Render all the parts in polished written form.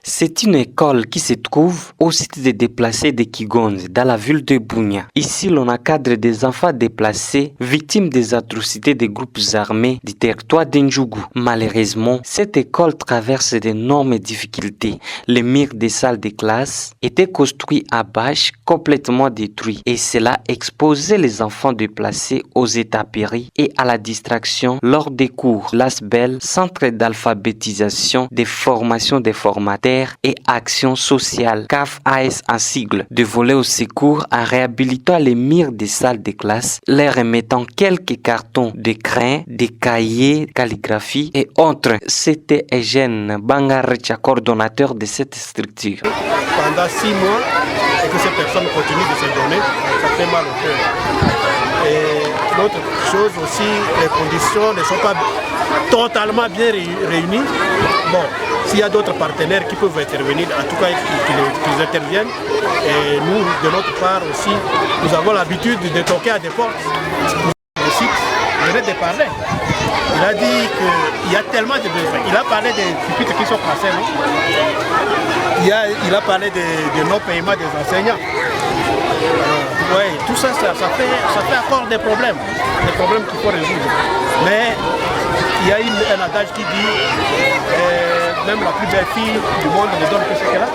C'est une école qui se trouve au site des déplacés de Kigonze, dans la ville de Bunia. Ici, l'on encadre des enfants déplacés, victimes des atrocités des groupes armés du territoire d'Ndjougou. Malheureusement, cette école traverse d'énormes difficultés. Les murs des salles de classe étaient construits à bâche, complètement détruits, et cela exposait les enfants déplacés aux états péris et à la distraction lors des cours. L'ASBEL, Centre d'alphabétisation, des formations des formateurs et Action sociale, CAF-AS en sigle, de voler au secours en réhabilitant les murs des salles de classe, leur remettant quelques cartons de crayons, des cahiers, calligraphie et autres. C'était Eugène Bangarecha, coordonnateur de cette structure. Pendant 6 mois, et que ces personnes continuent de se donner, ça fait mal au cœur. Et l'autre chose aussi, les conditions ne sont pas totalement bien réunies. Bon, s'il y a d'autres partenaires qui peuvent intervenir, en tout cas qu'ils interviennent. Et nous, de notre part aussi, nous avons l'habitude de toquer à des portes. Le site venait de parler. Il a dit qu'il y a tellement de besoins. Il a parlé des pupitres qui sont placés, non? Il a parlé de non-paiement des enseignants. Oui, tout ça, ça fait encore des problèmes qu'il faut résoudre. Mais il y a un adage qui dit même la plus belle fille du monde ne donne que ce qu'elle a.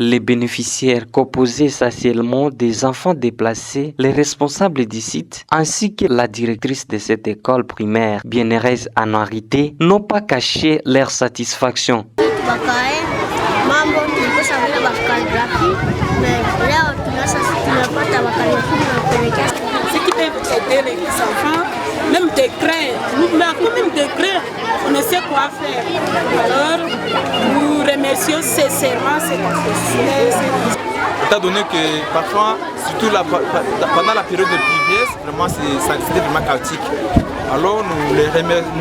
Les bénéficiaires composaient essentiellement des enfants déplacés, les responsables du site, ainsi que la directrice de cette école primaire, Bienheureuse Anuarité, n'ont pas caché leur satisfaction. Ce qui peut aider les enfants, même des craies, même des craies, on ne sait quoi faire. Alors, nous remercions sincèrement ces professionnels. Étant donné que parfois, surtout pendant la période de pluviesse, vraiment c'était vraiment chaotique. Alors nous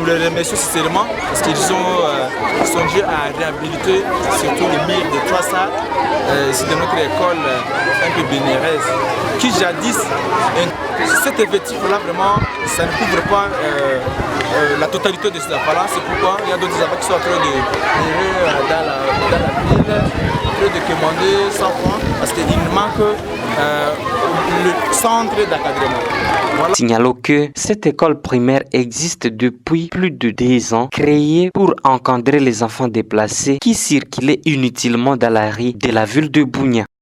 les remercions sincèrement parce qu'ils ont songé à réhabiliter surtout les murs de 3 salles de notre école un peu bénéreuse, qui jadis, cet effectif-là vraiment, ça ne couvre pas la totalité de ces enfants-là. C'est pourquoi il y a d'autres enfants qui sont en train de venir dans la ville, en train de commander 100 francs parce qu'il manque le centre d'encadrement. Voilà. Signalons que cette école primaire existe depuis plus de 10 ans, créée pour encadrer les enfants déplacés qui circulaient inutilement dans la rue de la ville de Bunia.